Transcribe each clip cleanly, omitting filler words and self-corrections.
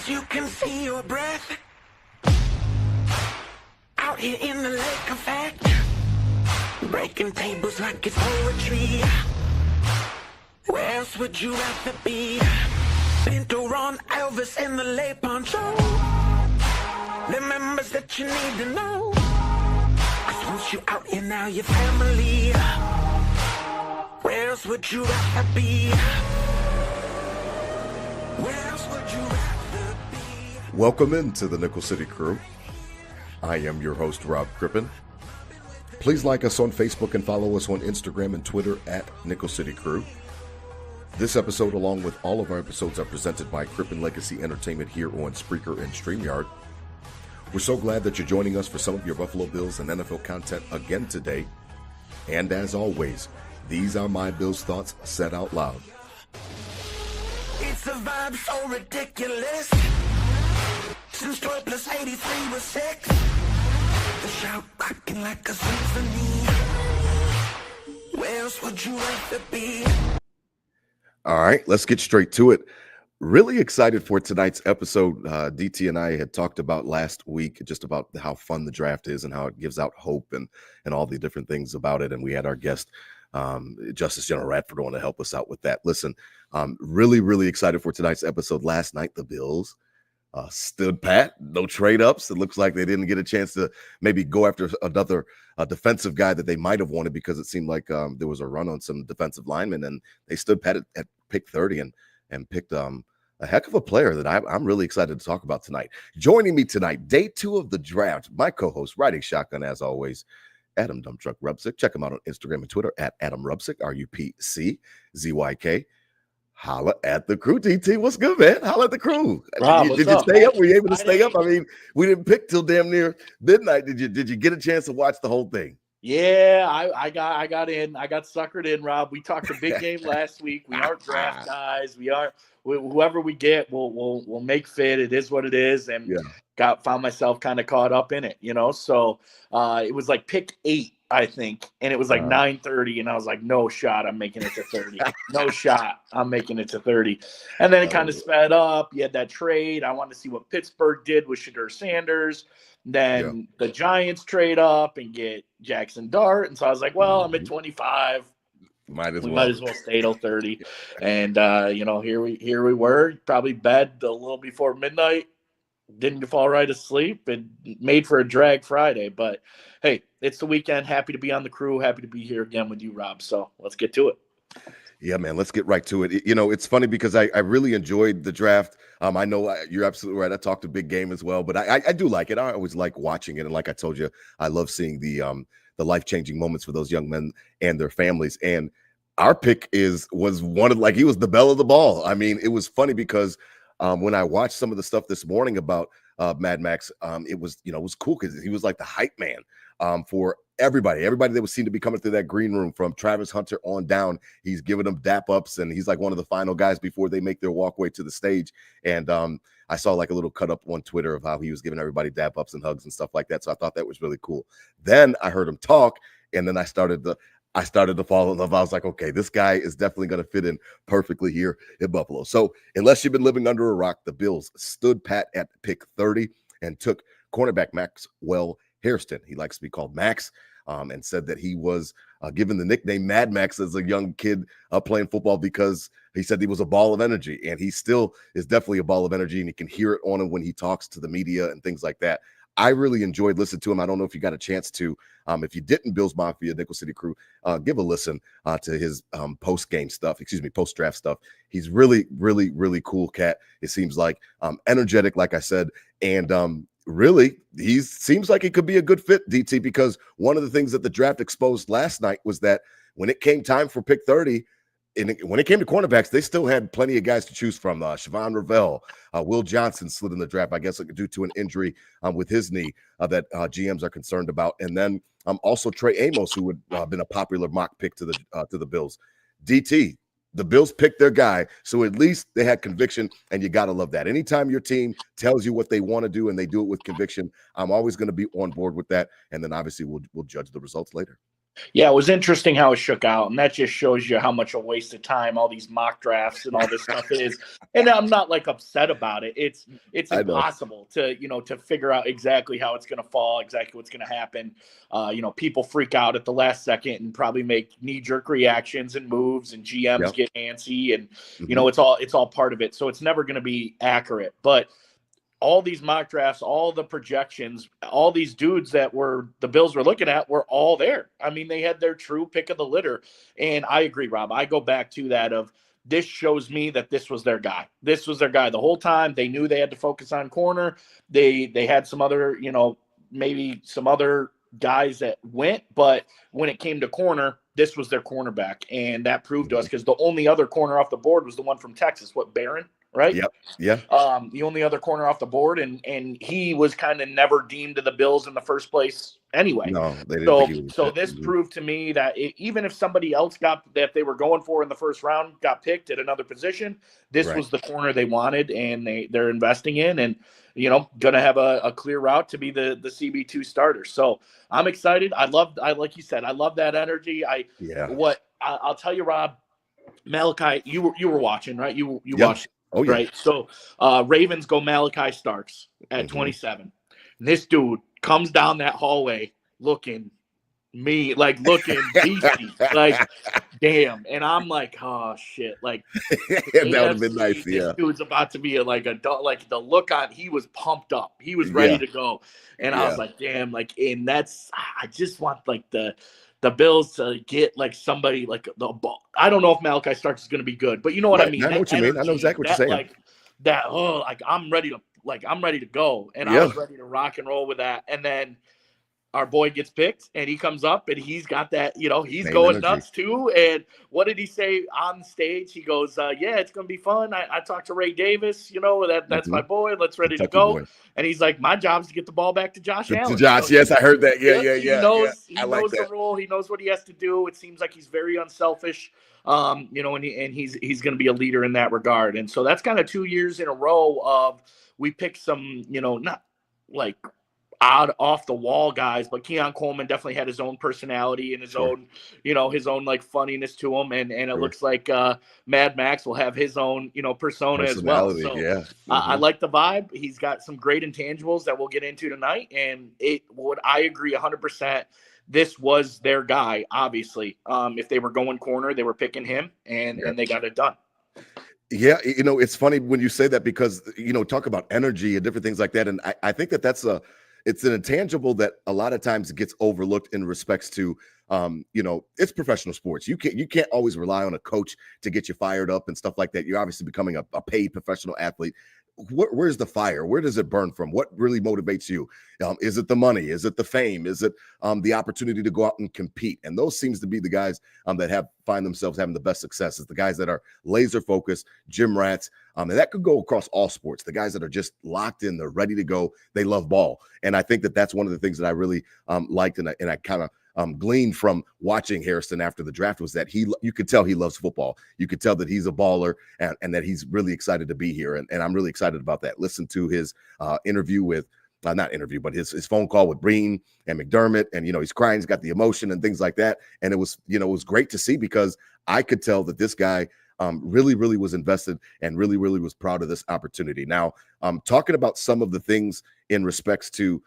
as you can see your breath out here in the lake of fact, breaking tables like it's poetry. Where else would you rather be? Pinto, Ron, Elvis, and the lay poncho. The members that you need to know. 'Cause once you're out here, now you're family. Where else would you rather be? Where else would you rather be? Welcome into the Nickel City Crew. I am your host, Rob Crippen. Please like us on Facebook and follow us on Instagram and Twitter at Nickel City Crew. This episode, along with all of our episodes, are presented by Crippen Legacy Entertainment here on Spreaker and StreamYard. We're so glad that you're joining us for some of your Buffalo Bills and NFL content again today. And as always, these are my Bills thoughts said out loud. It's a vibe so ridiculous. Since 12 plus 83 was 6. The shout rocking like a symphony. Where else would you rather be? All right, let's get straight to it. Really excited for tonight's episode. DT and I had talked about last week just about how fun the draft is and how it gives out hope and all the different things about it. And we had our guest, Justice General Radford, on to help us out with that. Listen, really excited for tonight's episode. Last night, the Bills stood pat, no trade ups. It looks like they didn't get a chance to maybe go after another defensive guy that they might have wanted, because it seemed like there was a run on some defensive linemen, and they stood pat at pick 30 and picked a heck of a player that I'm really excited to talk about tonight. Joining me tonight, day 2 of the draft, my co-host, riding shotgun as always, Adam Dumptruck Rubsick. Check him out on Instagram and Twitter at Adam Rubsick, RUPCZYK. Holla at the crew, DT. What's good, man? Holla at the crew. Rob, did you stay up? Were you able to stay up? I mean, we didn't pick till damn near midnight. Did you get a chance to watch the whole thing? Yeah, I got in. I got suckered in, Rob. We talked a big game last week. We aren't draft guys. Whoever we get, we'll make fit. It is what it is, and found myself kind of caught up in it, So it was like pick 8, I think, and it was like 9:30, and I was like, no shot, I'm making it to 30. No shot, I'm making it to 30. And then it kind of sped up. You had that trade. I wanted to see what Pittsburgh did with Shadur Sanders. Then the Giants trade up and get Jackson Dart, and so I was like, well, I'm at 25. Might as well stay till 30. And here we were, probably bed a little before midnight. Didn't fall right asleep and made for a drag Friday. But hey, it's the weekend. Happy to be on the crew. Happy to be here again with you, Rob. So let's get to it. Yeah, man, let's get right to it. It's funny because I really enjoyed the draft. I know you're absolutely right. I talked a big game as well, but I do like it. I always like watching it. And like I told you, I love seeing the life-changing moments for those young men and their families. And our pick was one of, like, he was the belle of the ball. I mean, it was funny because when I watched some of the stuff this morning about Mad Max, it was cool because he was like the hype man for everybody that was seen to be coming through that green room, from Travis Hunter on down. He's giving them dap ups, and he's like one of the final guys before they make their walkway to the stage. And I saw like a little cut up on Twitter of how he was giving everybody dap ups and hugs and stuff like that. So I thought that was really cool. Then I heard him talk, and then I started to fall in love. I was like, okay, this guy is definitely going to fit in perfectly here in Buffalo. So unless you've been living under a rock, the Bills stood pat at pick 30 and took cornerback Maxwell Hairston. He likes to be called Max, and said that he was given the nickname Mad Max as a young kid playing football because he said he was a ball of energy, and he still is definitely a ball of energy, and you can hear it on him when he talks to the media and things like that. I really enjoyed listening to him. I don't know if you got a chance to, if you didn't, Bills Mafia, Nickel City Crew, give a listen to his post-draft stuff. He's really cool cat. It seems like energetic, like I said, and really, he seems like he could be a good fit, DT, because one of the things that the draft exposed last night was that when it came time for pick 30, and when it came to cornerbacks, they still had plenty of guys to choose from. Siobhan Ravel, Will Johnson slid in the draft, I guess due to an injury with his knee that GMs are concerned about. And then also Trey Amos, who had been a popular mock pick to the Bills. DT, the Bills picked their guy, so at least they had conviction, and you got to love that. Anytime your team tells you what they want to do and they do it with conviction, I'm always going to be on board with that. And then obviously we'll judge the results later. Yeah, it was interesting how it shook out, and that just shows you how much a waste of time all these mock drafts and all this stuff is. And I'm not like upset about it. It's I know. impossible to to figure out exactly how it's going to fall, exactly what's going to happen. People freak out at the last second and probably make knee jerk reactions and moves, and GMs Yep. get antsy, and Mhm. it's all part of it. So it's never going to be accurate, but all these mock drafts, all the projections, all these dudes that were the Bills were looking at were all there. I mean, they had their true pick of the litter. And I agree, Rob. I go back to that of this shows me that this was their guy. This was their guy the whole time. They knew they had to focus on corner. They had some other, maybe some other guys that went, but when it came to corner, this was their cornerback. And that proved to us because the only other corner off the board was the one from Texas, Barron, right? Yep. Yeah. The only other corner off the board, and he was kind of never deemed to the Bills in the first place anyway. No, they didn't think he was So fit. this proved to me that even if somebody else that they were going for in the first round got picked at another position, this Right. was the corner they wanted, and they're investing in, and going to have a clear route to be the CB2 starter. So I'm excited. Like you said, I love that energy. I'll tell you, Rob, Malachi, you were watching, right? You Yep. watched. Oh, yeah. Right. So Ravens go Malachi Starks at 27. And this dude comes down that hallway looking beastie, like damn. And I'm like, oh shit. Like that would have been nice. this Yeah. dude's about to be like the look on, he was pumped up. He was ready to go. And I was like, damn, and I just want the Bills to get like somebody like the ball. I don't know if Malachi Starks is going to be good, but you know what I mean. I know what you mean. I know exactly what you're saying. I'm ready to go, and I was ready to rock and roll with that. And then our boy gets picked, and he comes up, and he's got that. He's Same going energy. nuts too. And what did he say on stage? He goes, "Yeah, it's going to be fun." I talked to Ray Davis. That's my boy. Let's ready Kentucky to go. boy. And he's like, "My job's to get the ball back to Josh Allen." To Josh, yes, I heard that. Yeah. He knows like the role. He knows what he has to do. It seems like he's very unselfish. And he's going to be a leader in that regard. And so that's kind of 2 years in a row of we picked some, not like odd off the wall guys, but Keon Coleman definitely had his own personality and his own, his own like funniness to him. And it looks like Mad Max will have his own, persona as well. So I like the vibe. He's got some great intangibles that we'll get into tonight. And I agree 100%. This was their guy, obviously. If they were going corner, they were picking him, and they got it done. Yeah, it's funny when you say that because, talk about energy and different things like that. And I think it's an intangible that a lot of times gets overlooked in respects to, it's professional sports. You can't always rely on a coach to get you fired up and stuff like that. You're obviously becoming a paid professional athlete. Where's the fire? Where does it burn from? What really motivates you? Is it the money? Is it the fame? Is it the opportunity to go out and compete? And those seems to be the guys that find themselves having the best success. It's the guys that are laser focused, gym rats, and that could go across all sports. The guys that are just locked in, they're ready to go. They love ball, and I think that's one of the things that I really liked, and I kind of gleaned from watching Hairston after the draft was that you could tell he loves football. You could tell that he's a baller and that he's really excited to be here. And I'm really excited about that. Listen to his interview with, not interview, but his phone call with Breen and McDermott. And, he's crying, he's got the emotion and things like that. And it was great to see because I could tell that this guy really, really was invested and really, really was proud of this opportunity. Now, talking about some of the things in respects to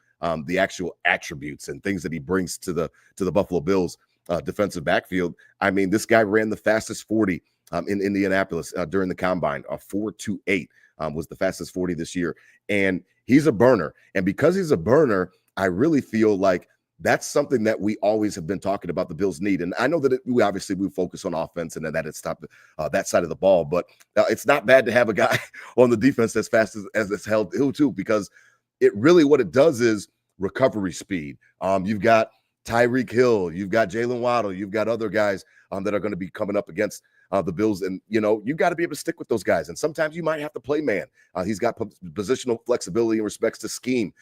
the actual attributes and things that he brings to the Buffalo Bills defensive backfield. I mean, this guy ran the fastest 40 in Indianapolis during the combine. 4.28 was the fastest 40 this year. And he's a burner. And because he's a burner, I really feel like that's something that we always have been talking about the Bills need. And I know that we focus on offense and that it's stopped that side of the ball, but it's not bad to have a guy on the defense that's fast as it's held too, because it really, what it does is recovery speed. You've got Tyreek Hill, you've got Jalen Waddle, you've got other guys that are going to be coming up against the Bills. And, you've got to be able to stick with those guys. And sometimes you might have to play man. He's got positional flexibility in respects to scheme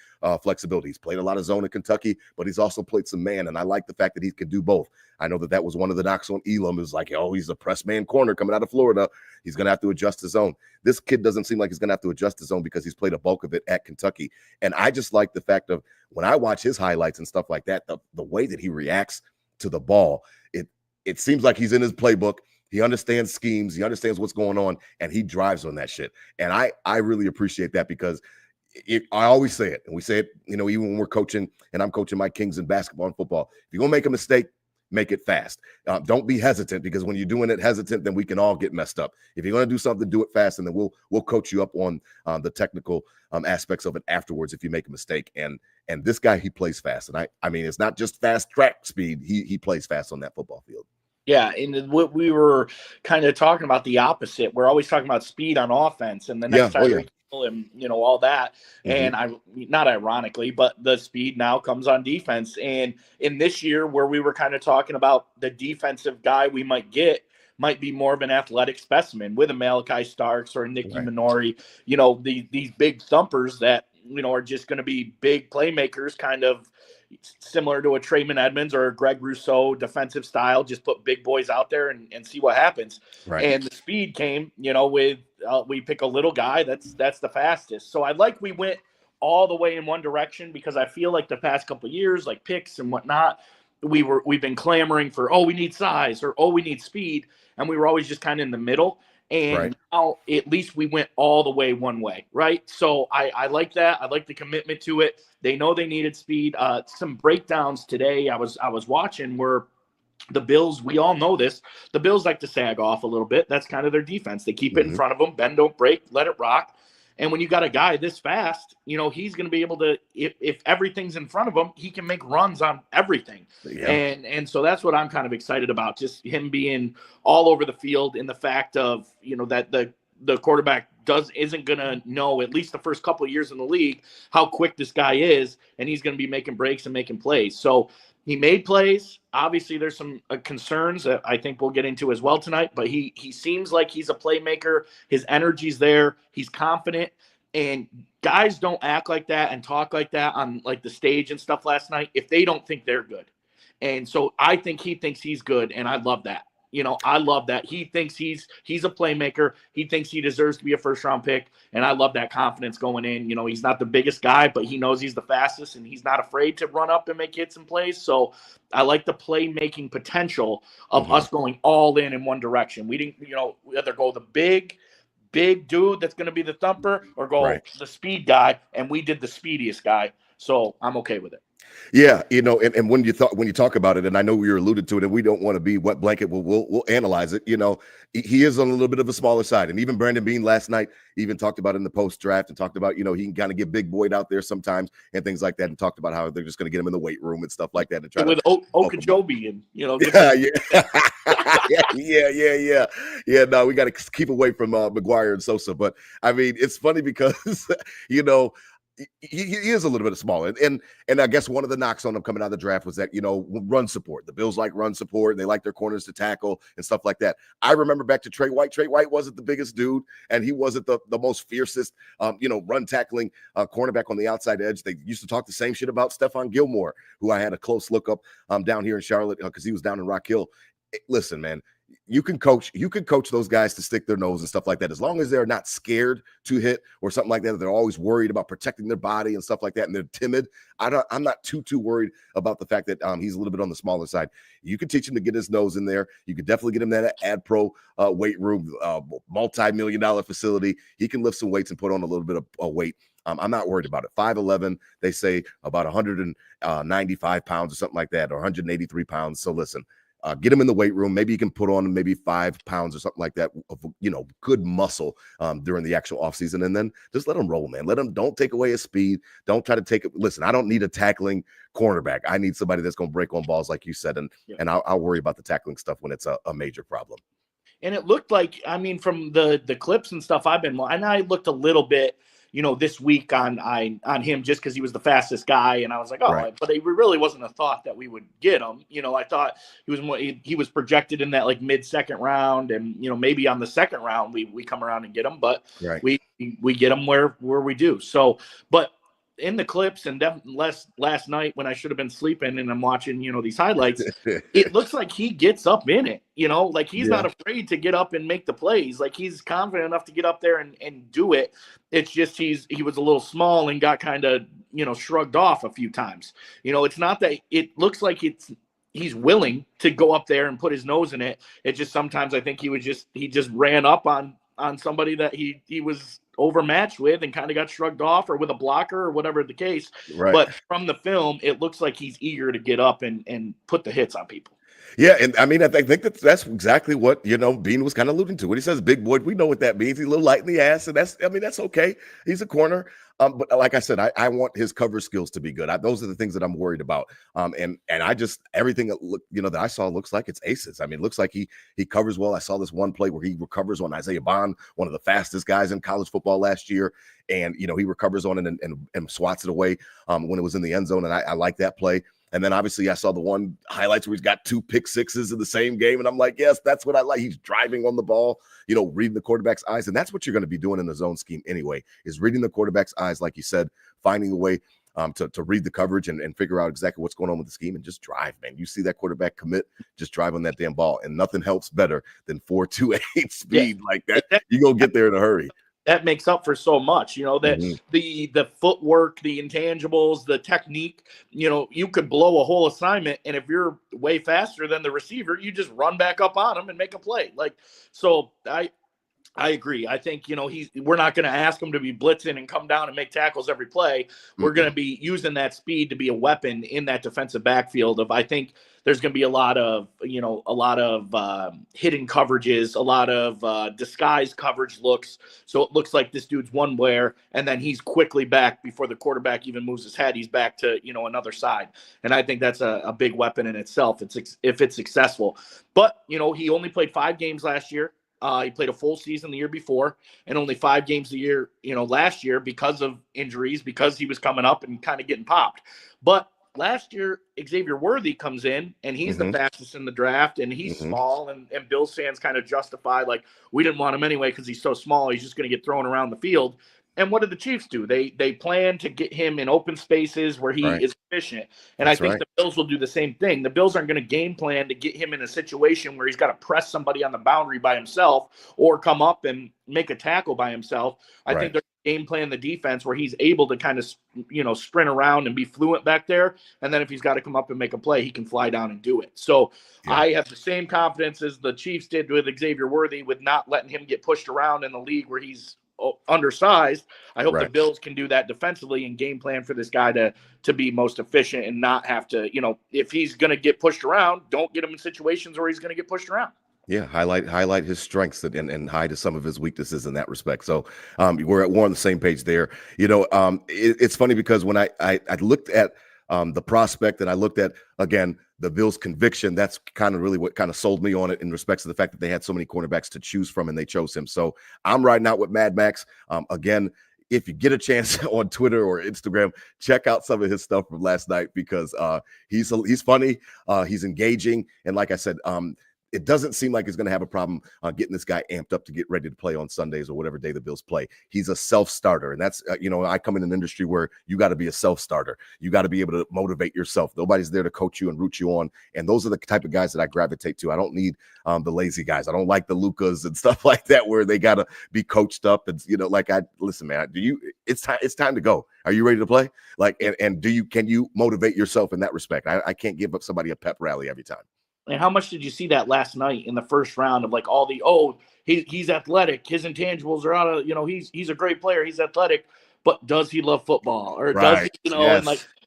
flexibility. He's played a lot of zone in Kentucky, but he's also played some man. And I like the fact that he could do both. I know that was one of the knocks on Elam. It was like, he's a press man corner coming out of Florida. He's going to have to adjust his zone. This kid doesn't seem like he's going to have to adjust his zone because he's played a bulk of it at Kentucky. And I just like the fact of when I watch his highlights and stuff like that, the way that he reacts to the ball. It seems like he's in his playbook. He understands schemes. He understands what's going on, and he drives on that shit. And I really appreciate that because I always say it, and we say it, even when we're coaching, and I'm coaching my Kings in basketball and football. If you're going to make a mistake, make it fast. Don't be hesitant, because when you're doing it hesitant, then we can all get messed up. If you're going to do something, do it fast, and then we'll coach you up on the technical aspects of it afterwards if you make a mistake. And this guy, he plays fast. And I mean, it's not just fast track speed. He plays fast on that football field. Yeah, and what we were kind of talking about the opposite. We're always talking about speed on offense, and the next time and all that. And not ironically, but the speed now comes on defense. And in this year, where we were kind of talking about the defensive guy we might get might be more of an athletic specimen with a Malachi Starks or a Nicky Minori, these big thumpers that are just going to be big playmakers, kind of similar to a Trayman Edmonds or a Greg Rousseau defensive style. Just put big boys out there and see what happens. Right. And the speed came, with we pick a little guy that's the fastest. So I like we went all the way in one direction, because I feel like the past couple of years, like picks and whatnot, we've been clamoring for, we need size, or we need speed, and we were always just kind of in the middle. And now at least we went all the way one way, right? So I like that. I like the commitment to it. They know they needed speed. Some breakdowns today I was watching were the Bills. We all know this. The Bills like to sag off a little bit. That's kind of their defense. They keep it in front of them, bend, don't break, let it rock. And when you got a guy this fast, he's going to be able to, if everything's in front of him, he can make runs on everything. Yeah. And so that's what I'm kind of excited about, just him being all over the field, in the fact of, that the quarterback isn't going to know, at least the first couple of years in the league, how quick this guy is, and he's going to be making breaks and making plays. So he made plays. Obviously, there's some concerns that I think we'll get into as well tonight, but he seems like he's a playmaker. His energy's there. He's confident. And guys don't act like that and talk like that on like the stage and stuff last night if they don't think they're good. And so I think he thinks he's good, and I love that. I love that. He thinks he's a playmaker. He thinks he deserves to be a first-round pick, and I love that confidence going in. He's not the biggest guy, but he knows he's the fastest, and he's not afraid to run up and make hits and plays. So I like the playmaking potential of us going all in one direction. We didn't, we either go the big dude that's going to be the thumper, or go the speed guy, and we did the speediest guy. So I'm okay with it. Yeah, and when you talk about it, and I know we alluded to it, and we don't want to be wet blanket, we'll analyze it. He is on a little bit of a smaller side, and even Brandon Beane last night even talked about it in the post draft, and talked about he can kind of get big boyed out there sometimes and things like that, and talked about how they're just going to get him in the weight room and stuff like that, and try with Okeechobee and yeah. No, we got to keep away from McGuire and Sosa, but I mean, it's funny because he is a little bit smaller, and I guess one of the knocks on him coming out of the draft was that run support. The Bills like run support, and they like their corners to tackle and stuff like that. I remember back to Trey White. Trey White wasn't the biggest dude, and he wasn't the most fiercest run tackling cornerback on the outside edge. They used to talk the same shit about Stephon Gilmore, who I had a close look up down here in Charlotte because he was down in Rock Hill. Listen, man, you can coach those guys to stick their nose and stuff like that, as long as they're not scared to hit or something like that. They're always worried about protecting their body and stuff like that, and they're timid. I'm not too worried about the fact that he's a little bit on the smaller side. You can teach him to get his nose in there. You could definitely get him that Ad Pro weight room, multi-million-dollar facility. He can lift some weights and put on a little bit of weight. I'm not worried about it. 5'11", they say about 195 pounds or something like that, or 183 pounds. So listen, get him in the weight room. Maybe you can put on maybe 5 pounds or something like that of good muscle during the actual offseason, and then just let him roll, man. Don't take away his speed. Don't try to take it. Listen, I don't need a tackling cornerback. I need somebody that's going to break on balls, like you said, and I'll worry about the tackling stuff when it's a major problem. And it looked like, I mean, from the clips and stuff and I looked a little bit, this week on him, just because he was the fastest guy, and I was like, but it really wasn't a thought that we would get him. I thought he was projected in that like mid-second round, and maybe on the second round we come around and get him, but we get him where we do. So, but in the clips and last night when I should have been sleeping and I'm watching, these highlights, it looks like he gets up in it, like he's not afraid to get up and make the plays. Like he's confident enough to get up there and do it. It's just, he was a little small and got kind of, shrugged off a few times. It's not that it looks like he's willing to go up there and put his nose in it. It just sometimes I think he just ran up on somebody that he was overmatched with and kind of got shrugged off, or with a blocker or whatever the case. Right. But from the film, it looks like he's eager to get up and put the hits on people. Yeah, and I mean, I think that's exactly what, Bean was kind of alluding to. When he says big boy, we know what that means. He's a little light in the ass, and that's okay. He's a corner. But like I said, I want his cover skills to be good. Those are the things that I'm worried about. And I just, everything that I saw looks like it's aces. I mean, it looks like he covers well. I saw this one play where he recovers on Isaiah Bond, one of the fastest guys in college football last year. And, he recovers on it and swats it away when it was in the end zone. And I like that play. And then obviously I saw the one highlights where he's got 2 pick sixes in the same game. And I'm like, yes, that's what I like. He's driving on the ball, reading the quarterback's eyes. And that's what you're going to be doing in the zone scheme anyway, is reading the quarterback's eyes, like you said, finding a way to read the coverage and figure out exactly what's going on with the scheme and just drive, man. You see that quarterback commit, just drive on that damn ball. And nothing helps better than 4.28 speed like that. You're going to get there in a hurry. That makes up for so much, that the footwork, the intangibles, the technique, you could blow a whole assignment. And if you're way faster than the receiver, you just run back up on him and make a play. So I agree. I think, we're not going to ask him to be blitzing and come down and make tackles every play. We're going to be using that speed to be a weapon in that defensive backfield. I think there's going to be a lot of hidden coverages, a lot of disguised coverage looks. So it looks like this dude's one way, and then he's quickly back before the quarterback even moves his head. He's back to, another side. And I think that's a big weapon in itself. If it's successful. But, he only played 5 games last year. He played a full season the year before and only 5 games a year, last year because of injuries, because he was coming up and kind of getting popped. But last year, Xavier Worthy comes in and he's the fastest in the draft, and he's small, and Bills fans kind of justify, like, we didn't want him anyway because he's so small. He's just going to get thrown around the field. And what did the Chiefs do? They plan to get him in open spaces where he is efficient. And I think the Bills will do the same thing. The Bills aren't going to game plan to get him in a situation where he's got to press somebody on the boundary by himself or come up and make a tackle by himself. I think they're game plan the defense where he's able to kind of, sprint around and be fluent back there. And then if he's got to come up and make a play, he can fly down and do it. So I have the same confidence as the Chiefs did with Xavier Worthy, with not letting him get pushed around in the league where he's undersized. I hope the Bills can do that defensively and game plan for this guy to be most efficient and not have to, if he's going to get pushed around, don't get him in situations where he's going to get pushed around. Yeah, highlight his strengths and hide some of his weaknesses in that respect. So we're on the same page there. It's funny because when I looked at the prospect and I looked at, again, the Bills' conviction, that's kind of really what kind of sold me on it in respects to the fact that they had so many cornerbacks to choose from and they chose him. So I'm riding out with Mad Max. Again, if you get a chance on Twitter or Instagram, check out some of his stuff from last night because he's funny, he's engaging, and like I said, it doesn't seem like he's going to have a problem getting this guy amped up to get ready to play on Sundays or whatever day the Bills play. He's a self-starter, and that's, I come in an industry where you got to be a self-starter. You got to be able to motivate yourself. Nobody's there to coach you and root you on, and those are the type of guys that I gravitate to. I don't need the lazy guys. I don't like the Lucas and stuff like that where they got to be coached up and, listen, man, it's time to go. Are you ready to play? And can you motivate yourself in that respect? I can't give up somebody a pep rally every time. And how much did you see that last night in the first round of all the, he's athletic, his intangibles are out of, he's a great player, he's athletic, but does he love football? Or does he,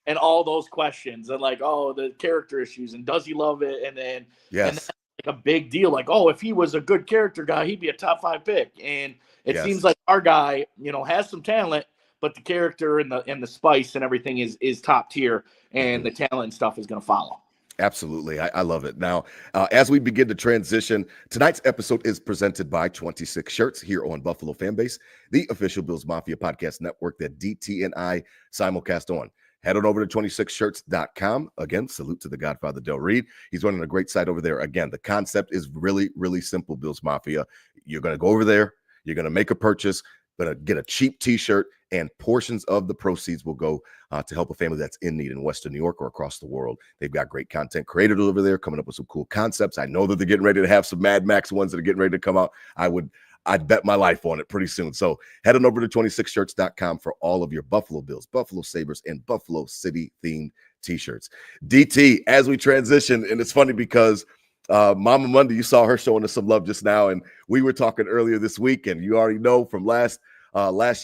and all those questions and the character issues and does he love it? And then, and that's a big deal. If he was a good character guy, he'd be a top 5 pick. And it seems like our guy, has some talent, but the character and the spice and everything is top tier, and the talent and stuff is going to follow. Absolutely. I love it. Now, as we begin to transition, tonight's episode is presented by 26 Shirts here on Buffalo Fanbase, the official Bills Mafia podcast network that DT and I simulcast on. Head on over to 26shirts.com. Again, salute to the Godfather Del Reed. He's running a great site over there. Again, the concept is really, really simple, Bills Mafia. You're going to go over there. You're going to make a purchase, going to get a cheap T-shirt, and portions of the proceeds will go to help a family that's in need in Western New York or across the world. They've got great content creators over there coming up with some cool concepts. I know that they're getting ready to have some Mad Max ones that are getting ready to come out. I would I'd bet my life on it pretty soon. So head on over to 26shirts.com for all of your Buffalo Bills, Buffalo Sabres, and Buffalo City themed t-shirts. DT, as we transition, and it's funny because Mama Monday, you saw her showing us some love just now, and we were talking earlier this week, and you already know from last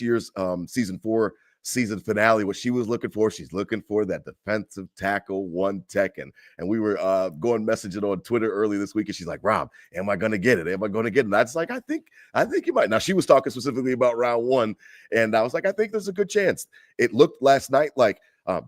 year's season 4 season finale what she was looking for. She's looking for that defensive tackle, one tech, and we were going messaging on Twitter earlier this week, and she's like, Rob, am I going to get it? Am I going to get it? And I was like, I think you might. Now, she was talking specifically about round 1, and I was like, I think there's a good chance. It looked last night like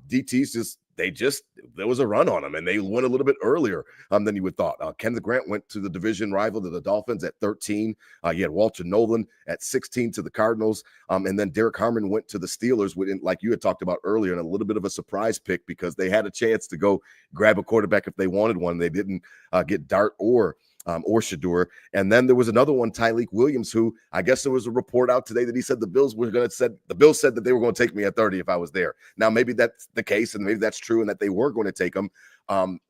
DT's there was a run on them, and they went a little bit earlier than you would thought. Kenneth Grant went to the division rival to the Dolphins at 13. You had Walter Nolan at 16 to the Cardinals, and then Derek Harmon went to the Steelers, like you had talked about earlier, and a little bit of a surprise pick because they had a chance to go grab a quarterback if they wanted one. They didn't get Dart or Shador. And then there was another one, Tyleek Williams, who I guess there was a report out today that he said the Bills said that they were going to take me at 30 if I was there. Now, maybe that's the case, and maybe that's true, and that they were going to take him. I'm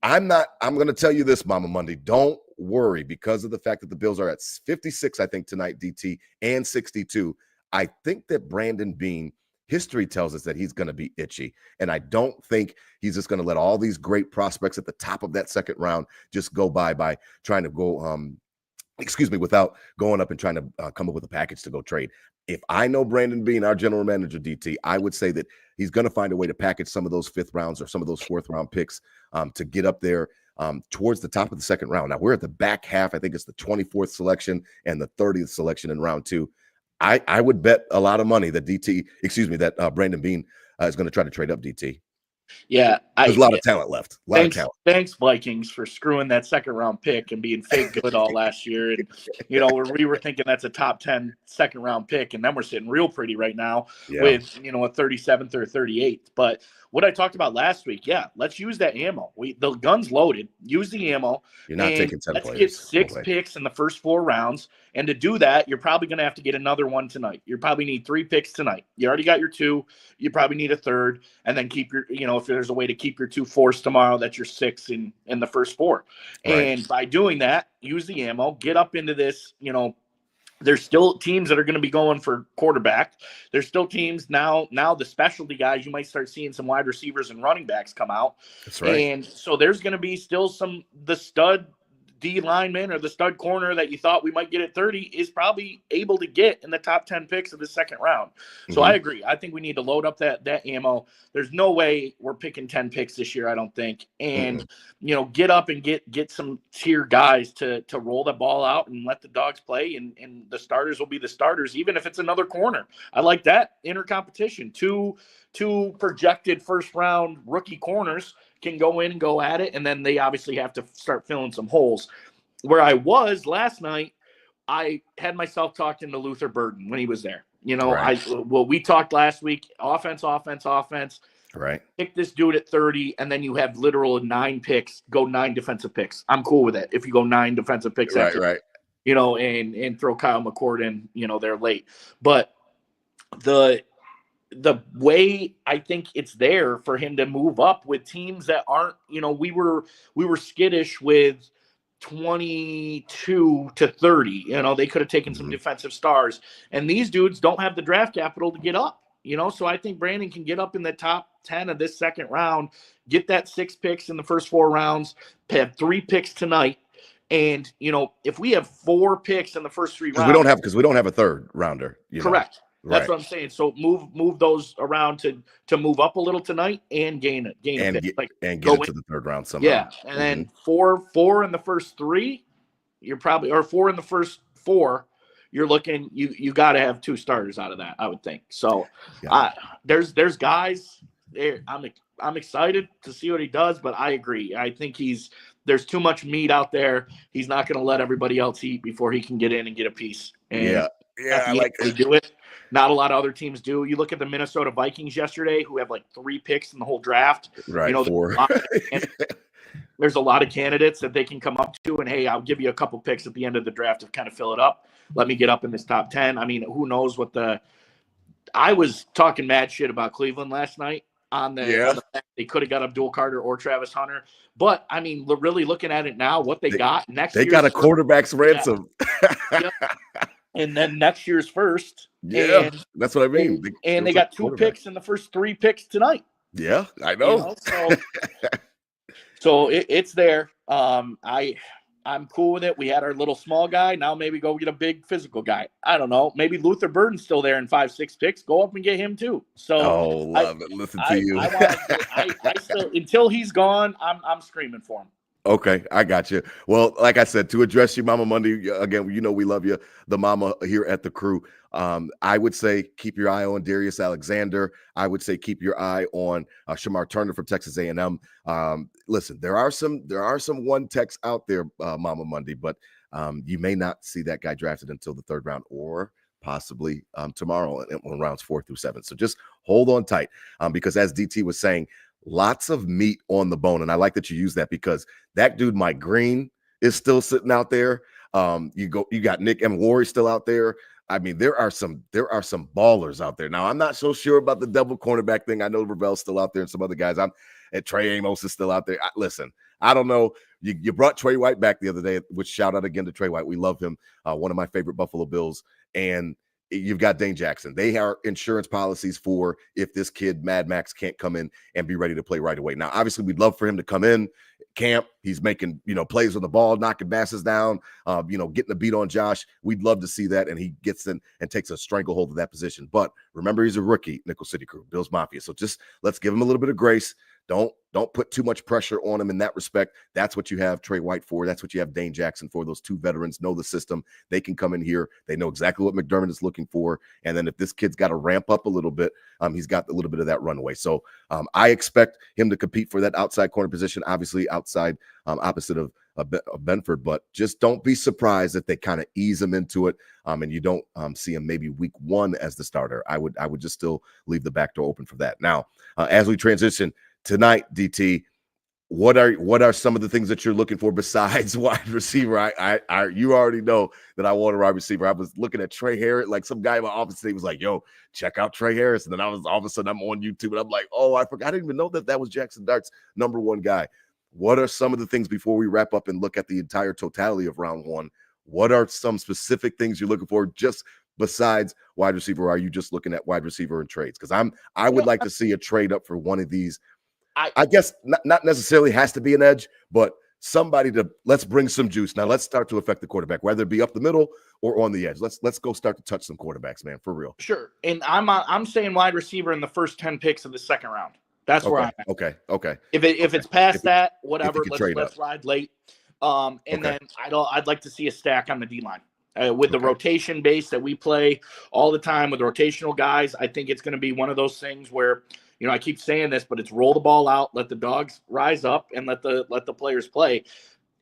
going to tell you this, Mama Monday, don't worry, because of the fact that the Bills are at 56, I think, tonight, DT, and 62. I think that Brandon Beane, history tells us that he's going to be itchy. And I don't think he's just going to let all these great prospects at the top of that second round just go by trying to go, without going up and trying to come up with a package to go trade. If I know Brandon Beane, our general manager, DT, I would say that he's going to find a way to package some of those 5th rounds or some of those 4th round picks to get up there towards the top of the second round. Now, we're at the back half. I think it's the 24th selection and the 30th selection in round 2. I would bet a lot of money that Brandon Beane is going to try to trade up DT. Yeah. There's a lot of talent left. Thanks, Vikings, for screwing that second round pick and being fake good all last year. And, we were thinking that's a top 10 second round pick. And then we're sitting real pretty right now with, a 37th or 38th. But what I talked about last week, let's use that ammo. The gun's loaded. Use the ammo. You're not taking 10 let's players. Get 6 picks in the first 4 rounds. And to do that, you're probably going to have to get another one tonight. You probably need 3 picks tonight. You already got your 2. You probably need a 3rd. And then keep your, if there's a way to keep your 2 fourths tomorrow, that's your 6 in the first 4. Right. And by doing that, use the ammo, get up into this, there's still teams that are going to be going for quarterback. There's still teams now the specialty guys, you might start seeing some wide receivers and running backs come out. That's right. And so there's going to be still the stud D lineman or the stud corner that you thought we might get at 30 is probably able to get in the top 10 picks of the second round. So I agree. I think we need to load up that ammo. There's no way we're picking 10 picks this year, I don't think. And, get up and get some tier guys to roll the ball out and let the dogs play. And the starters will be the starters, even if it's another corner. I like that inter-competition. Two projected first round rookie corners can go in and go at it, and then they obviously have to start filling some holes. Where I was last night, I had myself talking to Luther Burden when he was there. Right. We talked last week, offense. Right. Pick this dude at 30, and then you have literal 9 picks, go 9 defensive picks. I'm cool with it if you go 9 defensive picks right. And throw Kyle McCord in, they're late. But the way I think it's there for him to move up with teams that aren't, we were skittish with 22 to 30. They could have taken some defensive stars, and these dudes don't have the draft capital to get up. So I think Brandon can get up in the top 10 of this second round, get that 6 picks in the first 4 rounds, have 3 picks tonight. And, if we have 4 picks in the first 3 rounds, we don't have a third rounder. Correct. That's what I'm saying. So move those around to move up a little tonight and gain a pick. And get into the third round somehow. Yeah. And then 4 in the first 3, you're probably, or 4 in the first 4, you're looking, you got to have 2 starters out of that, I would think. So there's guys there. I'm excited to see what he does, but I agree. I think there's too much meat out there. He's not going to let everybody else eat before he can get in and get a piece. And I like they do it. Not a lot of other teams do. You look at the Minnesota Vikings yesterday, who have like 3 picks in the whole draft. Right. 4. There's a lot of candidates that they can come up to, and hey, I'll give you a couple picks at the end of the draft to kind of fill it up. Let me get up in this top 10. I mean, who knows what I was talking mad shit about Cleveland last night on the fact they could have got Abdul Carter or Travis Hunter. But I mean, really looking at it now, what they got next year. They got a quarterback's ransom. Yep. And then next year's first. Yeah, that's what I mean. And they got 2 picks in the first 3 picks tonight. Yeah, I know. So it's there. I'm cool with it. We had our little small guy. Now maybe go get a big physical guy. I don't know. Maybe Luther Burden's still there in 5-6 picks. Go up and get him too. So love it. Listen to you. I still, until he's gone, I'm screaming for him. Okay, I got you. Well, like I said, to address you, Mama Monday, again, you know we love you, the mama here at the crew. I would say keep your eye on Darius Alexander. I would say keep your eye on Shamar Turner from Texas A&M. Listen, there are some one techs out there, Mama Monday, but you may not see that guy drafted until the 3rd round or possibly tomorrow on rounds 4 through 7. So just hold on tight because as DT was saying, lots of meat on the bone. And I like that you use that because that dude, Mike Green, is still sitting out there. You got Nick M. Warry still out there. I mean, there are some ballers out there. Now, I'm not so sure about the double cornerback thing. I know Ravel's still out there and some other guys. Trey Amos is still out there. Listen, I don't know. You brought Trey White back the other day, which shout out again to Trey White. We love him. One of my favorite Buffalo Bills. And you've got Dane Jackson. They are insurance policies for if this kid, Mad Max, can't come in and be ready to play right away. Now, obviously, we'd love for him to come in camp. He's making, plays on the ball, knocking passes down, getting a beat on Josh. We'd love to see that. And he gets in and takes a stranglehold of that position. But remember, he's a rookie, Nickel City Crew, Bills Mafia. So just let's give him a little bit of grace. Don't put too much pressure on him in that respect. That's what you have Trey White for. That's what you have Dane Jackson for. Those 2 veterans know the system. They can come in here. They know exactly what McDermott is looking for. And then if this kid's got to ramp up a little bit, he's got a little bit of that runway. So I expect him to compete for that outside corner position, obviously outside opposite of Benford. But just don't be surprised if they kind of ease him into it and you don't see him maybe week 1 as the starter. I would just still leave the back door open for that. Now, as we transition tonight, DT, what are some of the things that you're looking for besides wide receiver? You already know that I want a wide receiver. I was looking at Trey Harris, like some guy in my office today was like, "Yo, check out Trey Harris," and then all of a sudden I'm on YouTube and I'm like, "Oh, I forgot. I didn't even know that was Jackson Dart's number 1 guy." What are some of the things before we wrap up and look at the entire totality of round 1? What are some specific things you're looking for just besides wide receiver? Or are you just looking at wide receiver and trades? Because I would like to see a trade up for one of these. I guess not necessarily has to be an edge, but somebody let's bring some juice. Now let's start to affect the quarterback, whether it be up the middle or on the edge. Let's go start to touch some quarterbacks, man, for real. Sure. And I'm saying wide receiver in the first 10 picks of the 2nd round. That's where I'm at. Okay. If it's past that, whatever, let's ride late. Then I'd like to see a stack on the D-line. With the rotation base that we play all the time with rotational guys, I think it's going to be one of those things where, I keep saying this, but it's roll the ball out, let the dogs rise up, and let the players play.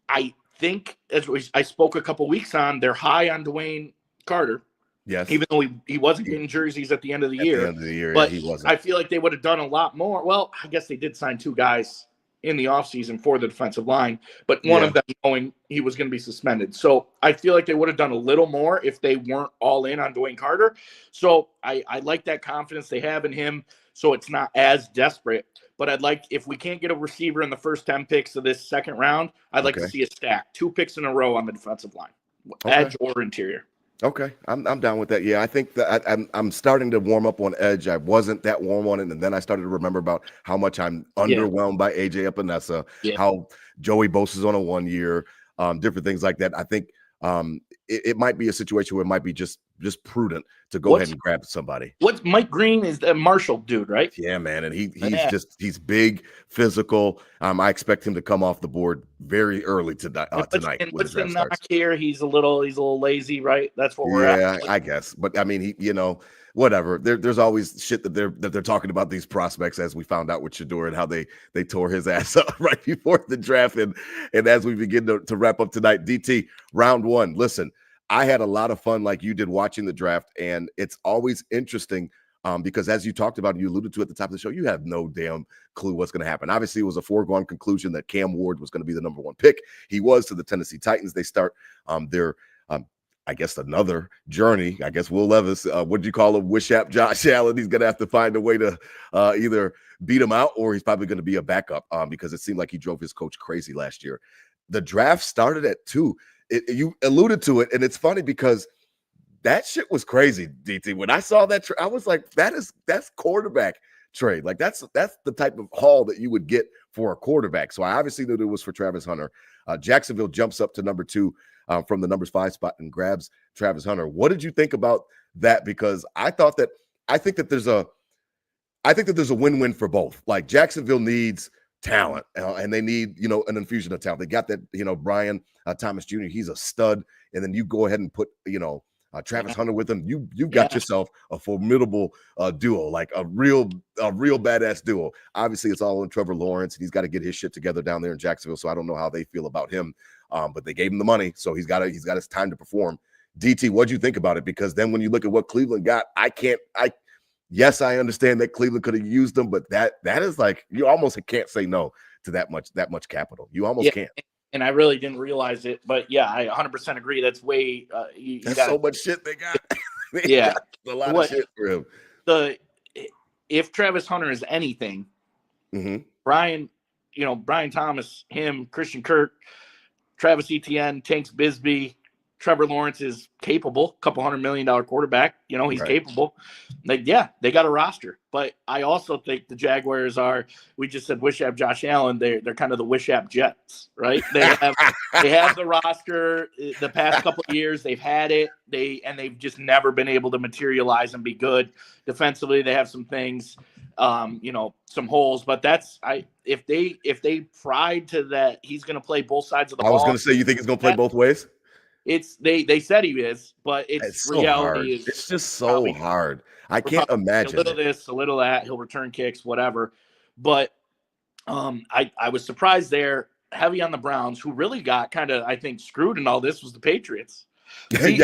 I think, as I spoke a couple weeks on, they're high on Dwayne Carter. Yes. Even though he wasn't getting jerseys at the end of the year. But he wasn't. I feel like they would have done a lot more. Well, I guess they did sign 2 guys in the offseason for the defensive line, but one of them knowing he was going to be suspended. So I feel like they would have done a little more if they weren't all in on Dwayne Carter. So I like that confidence they have in him. So it's not as desperate. But I'd like, if we can't get a receiver in the first 10 picks of this 2nd round, I'd like to see a stack, 2 picks in a row on the defensive line, edge or interior. Okay, I'm down with that. Yeah, I think that I'm starting to warm up on edge. I wasn't that warm on it, and then I started to remember about how much I'm underwhelmed by AJ Epinesa, how Joey Bosa's on a 1 year, different things like that. I think it might be a situation where it might be just prudent to go ahead and grab somebody. What's Mike Green is the Marshall dude, right? Yeah, man, and he's big, physical. I expect him to come off the board very early tonight. And what's the knock here? He's a little lazy, right? That's what we're at. Yeah, I guess. But I mean, whatever. There's always shit that they're talking about these prospects, as we found out with Shedeur and how they tore his ass up right before the draft. And as we begin to wrap up tonight, DT, round 1. Listen, I had a lot of fun like you did watching the draft, and it's always interesting because as you talked about, you alluded to at the top of the show, you have no damn clue what's going to happen. Obviously, it was a foregone conclusion that Cam Ward was going to be the number 1 pick. He was to the Tennessee Titans. They start their I guess another journey. I guess Will Levis, what do you call him? Wish-app Josh Allen. He's going to have to find a way to either beat him out or he's probably going to be a backup because it seemed like he drove his coach crazy last year. the draft started at 2. You alluded to it, and it's funny because that shit was crazy, DT. When I saw that, I was like, that's quarterback trade. Like that's the type of haul that you would get for a quarterback. So I obviously knew it was for Travis Hunter. Jacksonville jumps up to number 2 from the numbers 5 spot and grabs Travis Hunter. What did you think about that? Because I think that there's a win-win for both. Like Jacksonville needs talent, and they need, an infusion of talent. They got that, Brian Thomas Jr. He's a stud, and then you go ahead and put, Travis Hunter with him. You've got yourself a formidable duo, like a real badass duo. Obviously, it's all in Trevor Lawrence, and he's got to get his shit together down there in Jacksonville. So I don't know how they feel about him, but they gave him the money, so he's got his time to perform. DT, what'd you think about it? Because then when you look at what Cleveland got, yes, I understand that Cleveland could have used them, but that is like, you almost can't say no to that much capital. You almost can't. And I really didn't realize it, but yeah, I 100% agree. That's way so much shit they got. Yeah, a lot of shit for him. If Travis Hunter is anything, Brian Thomas, him, Christian Kirk, Travis Etienne, Tanks Bisbee, Trevor Lawrence is capable, $200 million quarterback. He's capable. They got a roster. But I also think the Jaguars we just said wish app Josh Allen. They're kind of the wish app Jets, right? They have the roster. The past couple of years they've had it. They've just never been able to materialize and be good. Defensively, they have some things, some holes. But if they pride to that, he's going to play both sides of the ball. I was going to say, you think he's going to play both ways? They said he is, but it's so reality. Hard. It's just so hard. I can't imagine. A little this, a little that. He'll return kicks, whatever. But I was surprised there. Heavy on the Browns, who really got kind of, I think, screwed in all this was the Patriots. Beating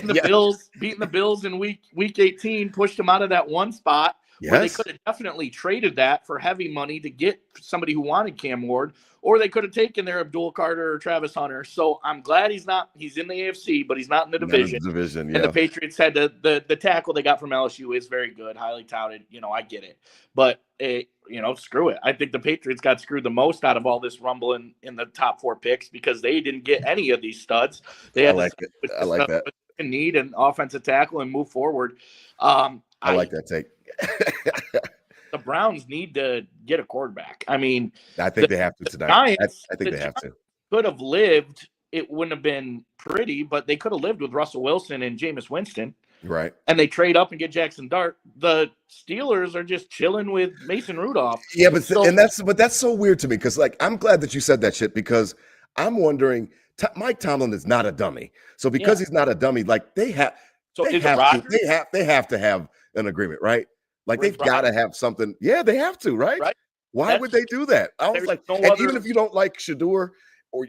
the Bills in week 18, pushed them out of that one spot. Yes. Where they could have definitely traded that for heavy money to get somebody who wanted Cam Ward, or they could have taken their Abdul Carter or Travis Hunter. So I'm glad he's in the AFC, but he's not in the division. And the Patriots had the tackle they got from LSU is very good, highly touted. I get it. But, screw it. I think the Patriots got screwed the most out of all this rumble in the top 4 picks because they didn't get any of these studs. They had I like that. Need an offensive tackle and move forward. I like that take. The Browns need to get a quarterback. I mean, I think they have to tonight. Giants, I think they have to. Could have lived. It wouldn't have been pretty, but they could have lived with Russell Wilson and Jameis Winston. Right. And they trade up and get Jackson Dart. The Steelers are just chilling with Mason Rudolph. Yeah, but that's so weird to me because, like, I'm glad that you said that shit because I'm wondering. Mike Tomlin is not a dummy, so because he's not a dummy, like they have to have an agreement, right? Like they've got to have something. Yeah, they have to, right? Why would they do that? I was like, even if you don't like Shador or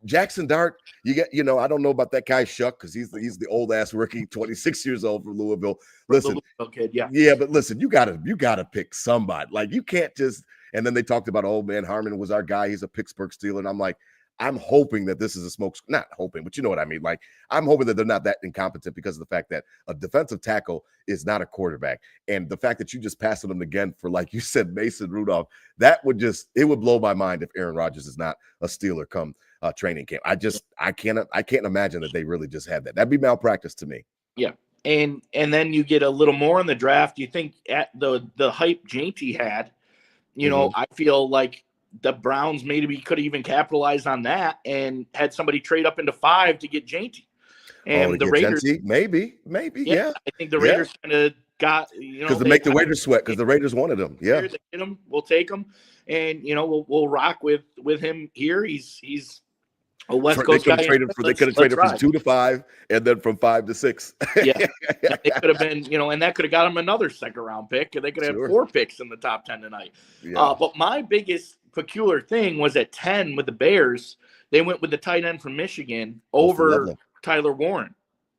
Jackson Dart, you get, I don't know about that guy Shuck because he's the old ass rookie, 26 years old from Louisville. Listen, but listen, you gotta pick somebody. Like you can't just. And then they talked about, oh man, Harmon was our guy. He's a Pittsburgh Steeler, and I'm like. I'm hoping that this is a smoke. Not hoping, but you know what I mean. Like I'm hoping that they're not that incompetent because of the fact that a defensive tackle is not a quarterback, and the fact that you just passed them again for, like you said, Mason Rudolph. It would blow my mind if Aaron Rodgers is not a Steeler come training camp. I can't imagine that they really just had that. That'd be malpractice to me. Yeah, and then you get a little more in the draft. You think at the hype Jainty had, I feel like. The Browns maybe could have even capitalized on that and had somebody trade up into 5 to get Jainty. And the Raiders, maybe, yeah. I think the Raiders kind of got because to make the Raiders sweat because the Raiders wanted him. Yeah, they get him, we'll take him, and we'll rock with him here. He's a West Coast guy. They could have traded from 2 to 5 and then from 5 to 6. Yeah, they could have been, and that could have got him another second round pick. They could have 4 picks in the top 10 tonight. Yeah. But my biggest peculiar thing was at 10 with the Bears. They went with the tight end from Michigan over Tyler Warren.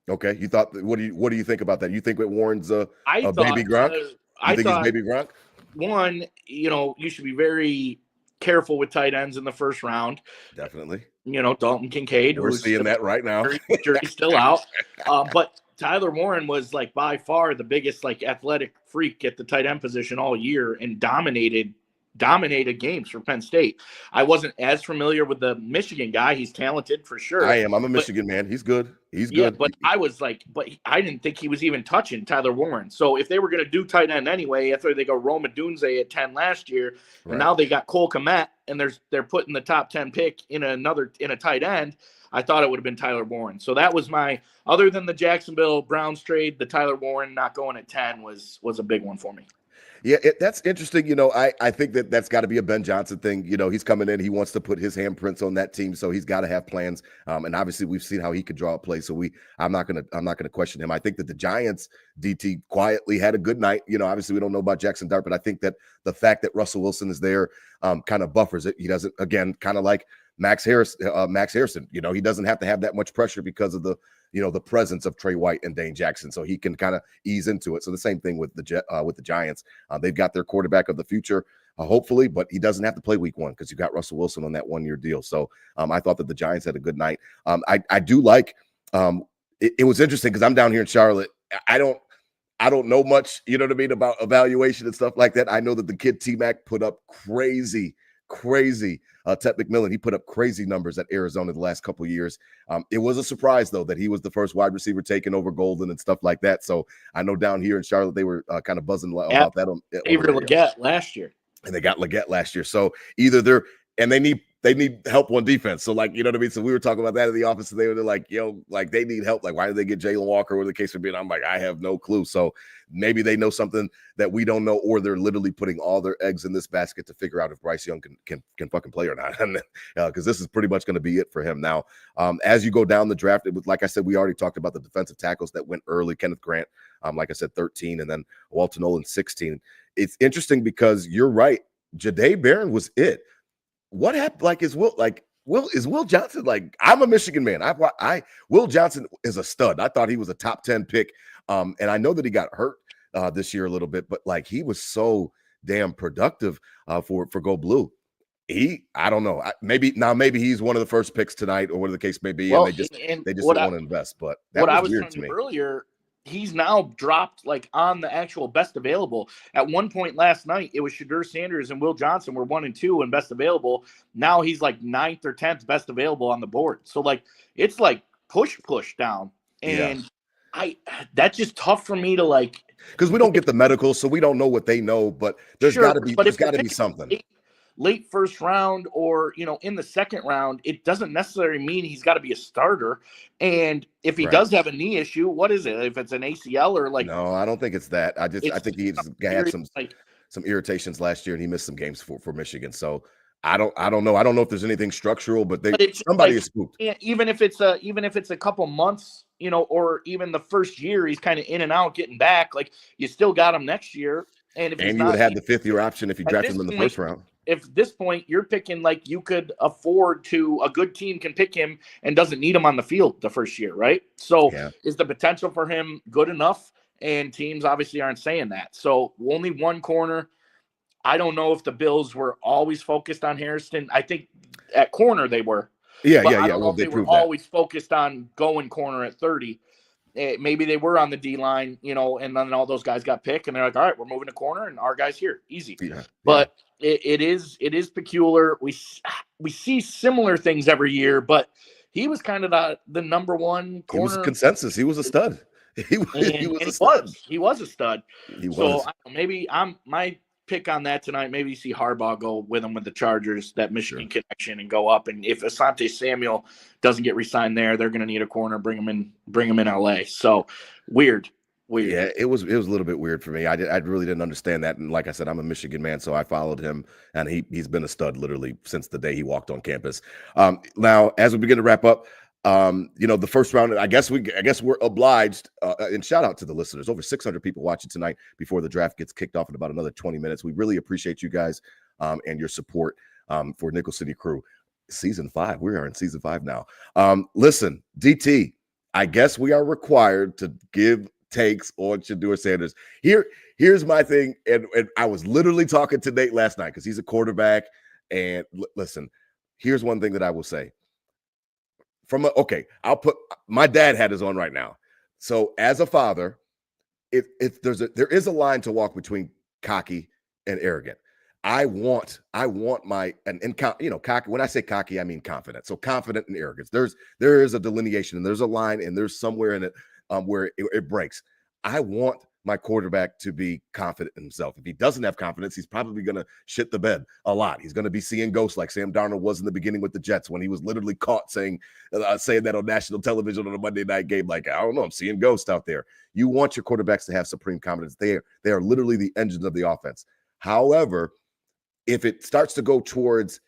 Okay, you thought? What do you think about that? You think that Warren's a baby Gronk? You think he's baby Gronk? One, you should be very careful with tight ends in the first round. Definitely. Dalton Kincaid. We're seeing that right now. Jury's still out. But Tyler Warren was like by far the biggest like athletic freak at the tight end position all year and dominated dominated games for Penn State. I wasn't as familiar with the Michigan guy. He's talented for sure. I am. I'm a Michigan man. He's good. He's Yeah, good. but I was like, I didn't think he was even touching Tyler Warren. So if they were going to do tight end anyway, after they go Roma Dunze at 10 last year, and now they got Cole Kmet, and they're putting the top 10 pick in a tight end, I thought it would have been Tyler Warren. So that was other than the Jacksonville Browns trade, the Tyler Warren not going at 10 was a big one for me. Yeah, that's interesting. I think that's got to be a Ben Johnson thing. He's coming in. He wants to put his handprints on that team, so he's got to have plans. And obviously, we've seen how he could draw a play. So I'm not gonna question him. I think that the Giants DT quietly had a good night. Obviously, we don't know about Jackson Dart, but I think that the fact that Russell Wilson is there kind of buffers it. He doesn't, again, kind of like Max Hairston. He doesn't have to have that much pressure because of the presence of Trey White and Dane Jackson, so he can kind of ease into it. So the same thing with the Giants. They've got their quarterback of the future, hopefully, but he doesn't have to play week one because you got Russell Wilson on that 1-year deal. So I thought that the Giants had a good night. I do like. It was interesting because I'm down here in Charlotte. I don't know much, about evaluation and stuff like that. I know that the kid T-Mac put up crazy. Ted McMillan, he put up crazy numbers at Arizona the last couple of years. It was a surprise, though, that he was the first wide receiver taken over Golden and stuff like that. So I know down here in Charlotte, they were kind of buzzing about that. Leggett last year. And they got Leggett last year. So either they need help on defense. So, like, you know what I mean? So we were talking about that in the office, and they were like, they need help. Like, why did they get Jalen Walker or the case for being? I'm like, I have no clue. So maybe they know something that we don't know, or they're literally putting all their eggs in this basket to figure out if Bryce Young can fucking play or not. Because this is pretty much going to be it for him. Now, as you go down the draft, it was, like I said, we already talked about the defensive tackles that went early. Kenneth Grant, like I said, 13, and then Walton Nolan, 16. It's interesting because you're right. Jahdae Barron was it. What happened? Like, is Will Johnson, like, I'm a Michigan man. Will Johnson is a stud. I thought he was a top 10 pick. And I know that he got hurt this year a little bit, but like, he was so damn productive for Go Blue. I don't know. Maybe he's one of the first picks tonight, or whatever the case may be. Well, and they just don't want to invest. But that was weird to me earlier. He's now dropped like on the actual best available. At one point last night, it was Shadur Sanders and Will Johnson were 1 and 2 and best available. Now he's like 9th or 10th best available on the board. So like, it's like push down. And that's just tough for me to like, because we don't get the medical, so we don't know what they know, but there's got to be something. Late first round or, in the second round, it doesn't necessarily mean he's got to be a starter. And if he does have a knee issue, what is it? If it's an ACL or like, no, I don't think it's that. I think he had some irritations last year and he missed some games for Michigan. So I don't know. I don't know if there's anything structural, but somebody is spooked. Even if it's a couple months, or even the first year, he's kind of in and out getting back. Like, you still got him next year. And if you would have had the 5th-year option if you drafted him in the first round. If at this point you're picking, like, you could afford to, a good team can pick him and doesn't need him on the field the first year, right? So is the potential for him good enough? And teams obviously aren't saying that. So only one corner. I don't know if the Bills were always focused on Hairston. I think at corner they were. Yeah. Well, they were always focused on going corner at 30. Maybe they were on the D line, and then all those guys got picked, and they're like, all right, we're moving to corner, and our guy's here, easy. But it is peculiar. We see similar things every year, but he was kind of the number one corner. He was consensus. He was a stud. He was a stud. So maybe my pick on that tonight. Maybe you see Harbaugh go with him with the Chargers, that Michigan connection, and go up. And if Asante Samuel doesn't get re-signed there, they're going to need a corner. Bring him in LA. So weird. Yeah, it was a little bit weird for me. I really didn't understand that. And like I said, I'm a Michigan man, so I followed him, and he's been a stud literally since the day he walked on campus. Now, as we begin to wrap up, the first round, I guess we're obliged, and shout out to the listeners. Over 600 people watching tonight before the draft gets kicked off in about another 20 minutes. We really appreciate you guys and your support for Nickel City Crew. Season 5. We are in season 5 now. Listen, DT, I guess we are required to give takes on Shadur Sanders. Here's my thing, and I was literally talking to Nate last night because he's a quarterback. And listen, here's one thing that I will say. I'll put my dad hat is on right now. So as a father, there is a line to walk between cocky and arrogant. I want my cocky. When I say cocky, I mean confident. So confident and arrogance. There is a delineation and there's a line and there's somewhere in it where it breaks. I want my quarterback to be confident in himself. If he doesn't have confidence, he's probably going to shit the bed a lot. He's going to be seeing ghosts like Sam Darnold was in the beginning with the Jets when he was literally caught saying that on national television on a Monday night game. Like, I don't know, I'm seeing ghosts out there. You want your quarterbacks to have supreme confidence. They are literally the engines of the offense. However, if it starts to go towards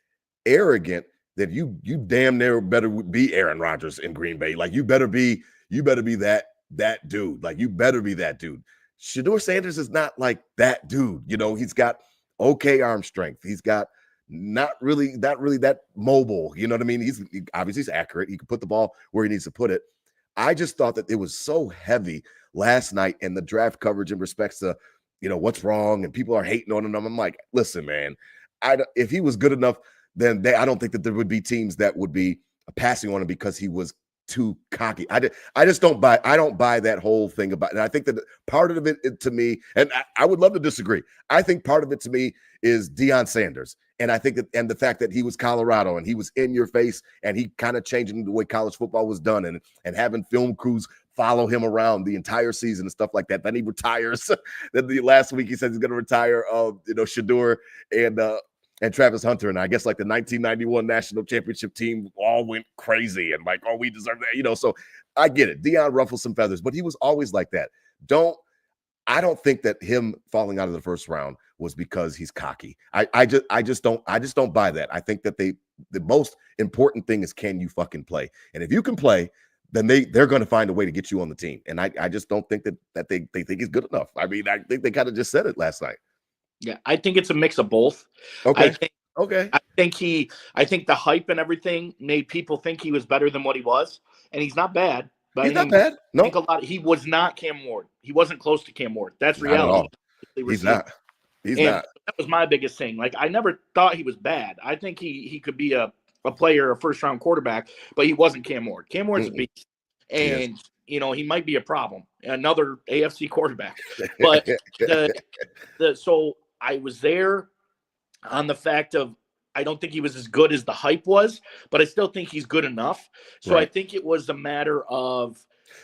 arrogant, that you damn near better be Aaron Rodgers in Green Bay. Like you better be that dude. Like you better be that dude. Shedeur Sanders is not like that dude. He's got okay arm strength. He's got not really that mobile. You know what I mean? He's obviously accurate. He can put the ball where he needs to put it. I just thought that it was so heavy last night in the draft coverage in respects to, what's wrong and people are hating on him. I'm like, listen, man, if he was good enough, then I don't think that there would be teams that would be passing on him because he was too cocky. I just don't buy. I don't buy that whole thing about. And I think that part of it to me, and I would love to disagree. I think part of it to me is Deion Sanders, and I think that and the fact that he was Colorado and he was in your face and he kind of changing the way college football was done and having film crews follow him around the entire season and stuff like that. Then he retires. Then the last week he says he's going to retire. Shedeur and Travis Hunter, and I guess like the 1991 national championship team all went crazy and like, oh, we deserve that, So I get it. Deion ruffled some feathers, but he was always like that. I don't think that him falling out of the first round was because he's cocky. I just don't buy that. I think that the most important thing is, can you fucking play? And if you can play, then they're going to find a way to get you on the team. And I just don't think that they think he's good enough. I mean, I think they kind of just said it last night. Yeah, I think it's a mix of both. Okay. I think the hype and everything made people think he was better than what he was, and he's not bad. But he's not bad. No, I think he was not Cam Ward. He wasn't close to Cam Ward. That's not reality. He's not. He's not. That was my biggest thing. Like I never thought he was bad. I think he could be a player, a first round quarterback, but he wasn't Cam Ward. Cam Ward's a beast, and he might be a problem. Another AFC quarterback, but so I was there on the fact of I don't think he was as good as the hype was, but I still think he's good enough. So right. I think it was a matter of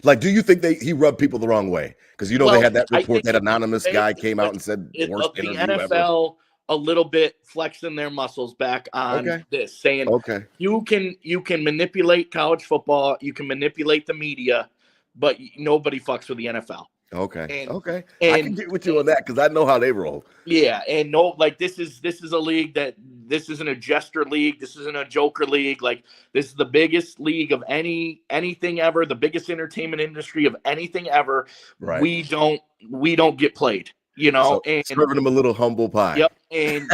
like, do you think he rubbed people the wrong way? Because they had that report that anonymous guy came out and said worst interview ever. The NFL a little bit flexing their muscles back on this, saying you can manipulate college football, you can manipulate the media, but nobody fucks with the NFL. Okay. I can get with you on that because I know how they roll. Yeah, and this is a league this isn't a jester league. This isn't a joker league. Like this is the biggest league of anything ever, the biggest entertainment industry of anything ever. Right. We don't get played. So and serving them a little humble pie. Yep. And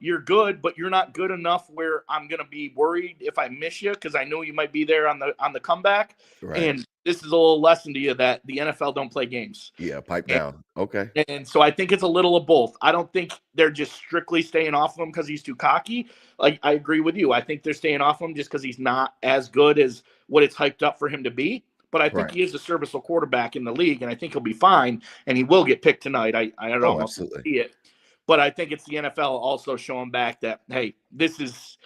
you're good, but you're not good enough where I'm gonna be worried if I miss you because I know you might be there on the comeback. Right. And this is a little lesson to you that the NFL don't play games. Yeah, pipe down. Okay. And so I think it's a little of both. I don't think they're just strictly staying off of him because he's too cocky. Like I agree with you. I think they're staying off him just because he's not as good as what it's hyped up for him to be. But I think he is a serviceable quarterback in the league, and I think he'll be fine, and he will get picked tonight. I don't know. Absolutely. See it. But I think it's the NFL also showing back that, hey, this is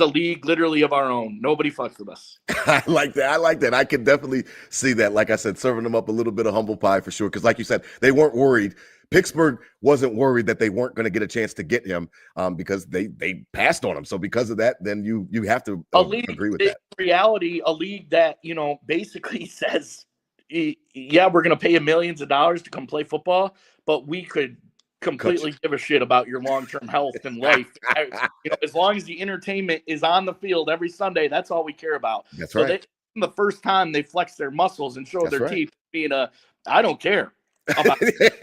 a league literally of our own. Nobody fucks with us. I like that. I can definitely see that. Like I said, serving them up a little bit of humble pie for sure. Because like you said, they weren't worried. Pittsburgh wasn't worried that they weren't going to get a chance to get him because they passed on him. So because of that, then you have to agree with that. In reality, a league that, basically says, yeah, we're going to pay you millions of dollars to come play football, but we could completely give a shit about your long-term health and life. As long as the entertainment is on the field every Sunday, that's all we care about. That's right. The first time they flex their muscles and show their teeth being I don't care. About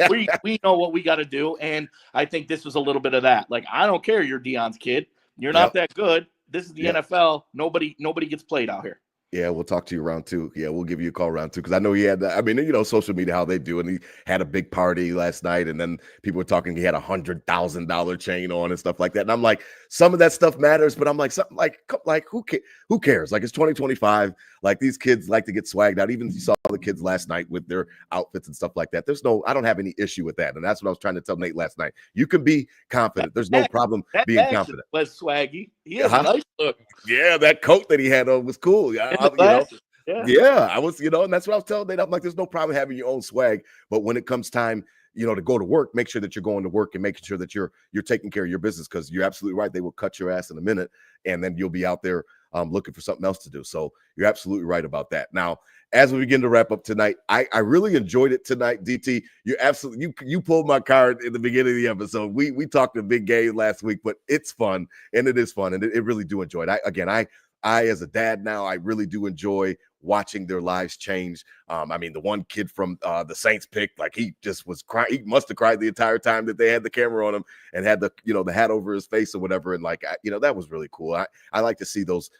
we know what we got to do, and I think this was a little bit of that. Like, I don't care, you're Deion's kid. You're not that good. This is the NFL. Nobody gets played out here. Yeah, we'll talk to you round two. Yeah, we'll give you a call round two because I know he had that. I mean, social media, how they do. And he had a big party last night. And then people were talking, he had $100,000 chain on and stuff like that. And I'm like, some of that stuff matters, but I'm like, something like who cares? Like, it's 2025. Like, these kids like to get swagged out. Even you saw the kids last night with their outfits and stuff like that. I don't have any issue with that. And that's what I was trying to tell Nate last night. You can be confident. There's no problem being confident. Was swaggy. He has a nice look. Yeah, that coat that he had on was cool. I was, and that's what I was telling Nate. I'm like, there's no problem having your own swag. But when it comes time, to go to work, make sure that you're going to work and making sure that you're taking care of your business, because you're absolutely right. They will cut your ass in a minute, and then you'll be out there looking for something else to do. So you're absolutely right about that. Now, as we begin to wrap up tonight, I really enjoyed it tonight, DT. You pulled my card in the beginning of the episode. We talked a big game last week, but it's fun, and it is fun, and it really do enjoy it. I as a dad now, I really do enjoy watching their lives change. The one kid from the Saints pick, like, he just was crying. He must have cried the entire time that they had the camera on him and had the hat over his face or whatever. And that was really cool. I like to see those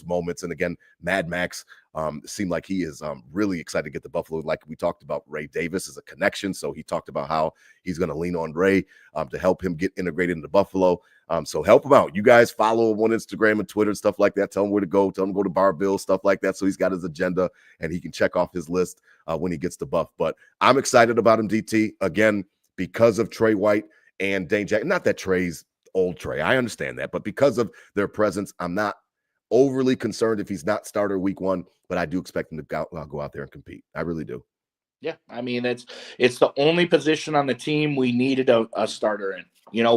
moments. And again, Mad Max seemed like he is really excited to get the Buffalo. Like we talked about, Ray Davis is a connection. So he talked about how he's going to lean on Ray to help him get integrated into Buffalo. So help him out. You guys follow him on Instagram and Twitter and stuff like that. Tell him where to go. Tell him to go to Bar Bill, stuff like that. So he's got his agenda and he can check off his list when he gets to Buff. But I'm excited about him, DT, again, because of Trey White and Dane Jackson. Not that Trey's old Trey. I understand that. But because of their presence, I'm not overly concerned if he's not starter week 1. But I do expect him to go out there and compete. I really do. Yeah, it's the only position on the team we needed a starter in.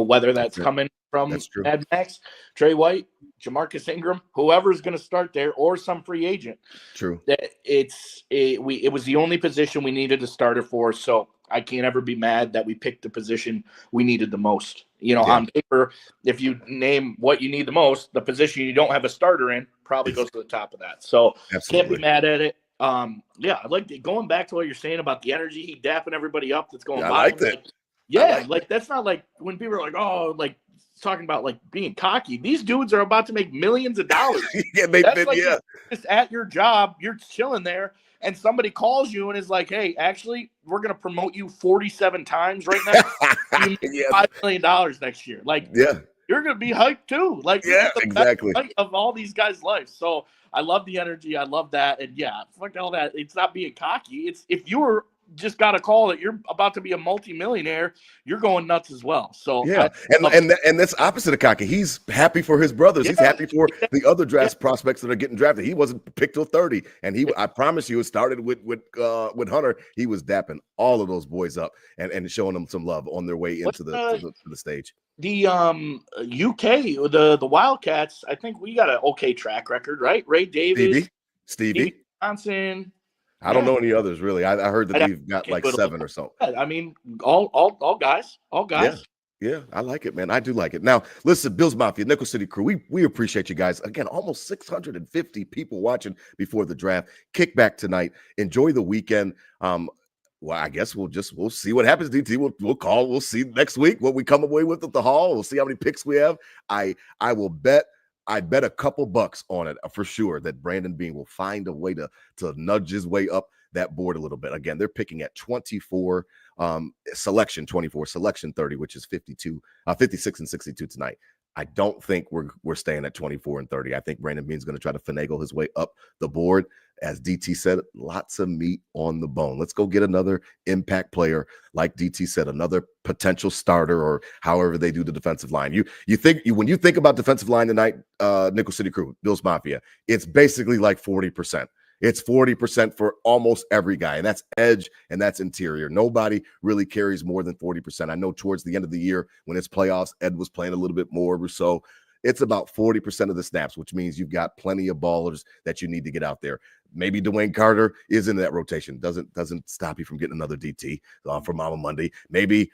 Whether that's coming from Mad Max, Trey White, Jamarcus Ingram, whoever's going to start there, or some free agent. True. It was the only position we needed a starter for. So I can't ever be mad that we picked the position we needed the most. On paper, if you name what you need the most, the position you don't have a starter in probably goes to the top of that. So Can't be mad at it. I like going back to what you're saying about the energy. He dapping everybody up that's going by. I like that. That's not like when people are like, oh, like talking about like being cocky. These dudes are about to make millions of dollars. Just at your job, you're chilling there, and somebody calls you and is like, hey, actually, we're going to promote you 47 times right now. You make $5 million next year. You're going to be hyped too. Exactly. Best of all these guys' lives. So I love the energy. I love that. And fuck all that. It's not being cocky. It's if you were just got a call that you're about to be a multimillionaire, you're going nuts as well. So and that's opposite of cocky. He's happy for his brothers. He's happy for the other draft prospects that are getting drafted. He wasn't picked till 30, and I promise you, it started with Hunter. He was dapping all of those boys up and showing them some love on their way into the stage. The UK, the Wildcats, I think we got an okay track record, right? Ray Davis, Stevie Johnson. I don't know any others really. I heard that we've got like 7 or so. All guys. Yeah, I like it, man. I do like it. Now, listen, Bills Mafia, Nickel City Crew, we appreciate you guys. Again, almost 650 people watching before the draft. Kickback tonight. Enjoy the weekend. Well, I guess we'll see what happens, DT. We'll call. We'll see next week what we come away with at the hall. We'll see how many picks we have. I will bet. I bet a couple bucks on it for sure that Brandon Beane will find a way to nudge his way up that board a little bit. Again, they're picking at 24, selection 24, selection 30, which is 56 and 62 tonight. I don't think we're staying at 24 and 30. I think Brandon Beane's going to try to finagle his way up the board. As DT said, lots of meat on the bone. Let's go get another impact player, like DT said, another potential starter, or however they do the defensive line. When you think about defensive line tonight, Nickel City Crew, Bills Mafia, it's basically like 40%. It's 40% for almost every guy, and that's edge and that's interior. Nobody really carries more than 40%. I know towards the end of the year when it's playoffs, Ed was playing a little bit more or so. It's about 40% of the snaps, which means you've got plenty of ballers that you need to get out there. Maybe Dwayne Carter is in that rotation. Doesn't stop you from getting another DT for Mama Monday. Maybe,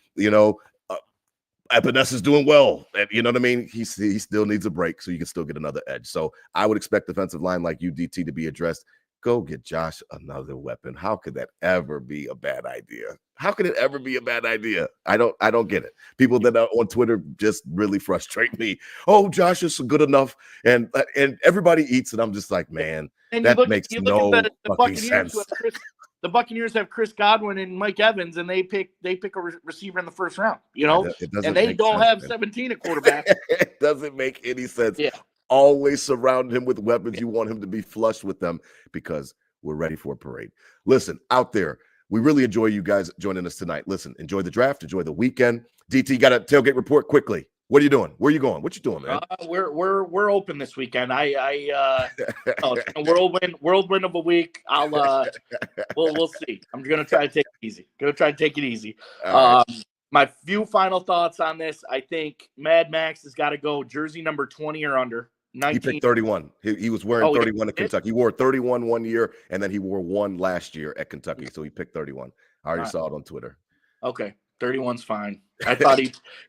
Epinesa is doing well. You know what I mean? He still needs a break, so you can still get another edge. So I would expect defensive line like you, DT, to be addressed. Go get Josh another weapon. How could that ever be a bad idea? How could it ever be a bad idea? I don't get it. People that are on Twitter just really frustrate me. Oh, Josh is good enough, and everybody eats it. I'm just like, man, that makes no fucking sense. The Buccaneers have Chris Godwin and Mike Evans, and they pick a receiver in the first round. And they don't have 17 at quarterback. It doesn't make any sense. Yeah. Always surround him with weapons. You want him to be flush with them because we're ready for a parade. Listen, out there, we really enjoy you guys joining us tonight. Listen, enjoy the draft, enjoy the weekend. DT, got a tailgate report quickly. What are you doing? Where are you going? What you doing, man? We're open this weekend. Whirlwind of a week. We'll see. I'm gonna try to take it easy. Right. My few final thoughts on this. I think Mad Max has got to go jersey number 20 or under. 19. He picked 31. He was wearing 31 at Kentucky. He wore 31 one year, and then he wore 1 last year at Kentucky. So he picked 31. I already saw it on Twitter. Okay, 31's fine. I thought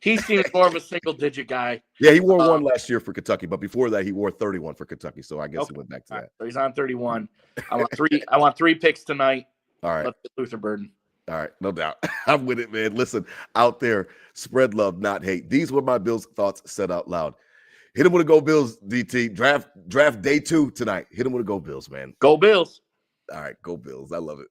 he seems more of a single-digit guy. Yeah, he wore 1 last year for Kentucky, but before that, he wore 31 for Kentucky. So I guess he went back to that. So he's on 31. I want 3 picks tonight. All right. Let's get Luther Burden. All right, no doubt. I'm with it, man. Listen, out there, spread love, not hate. These were my Bills thoughts said out loud. Hit him with a Go Bills, DT. Draft day 2 tonight. Hit him with a Go Bills, man. Go Bills. All right, Go Bills. I love it.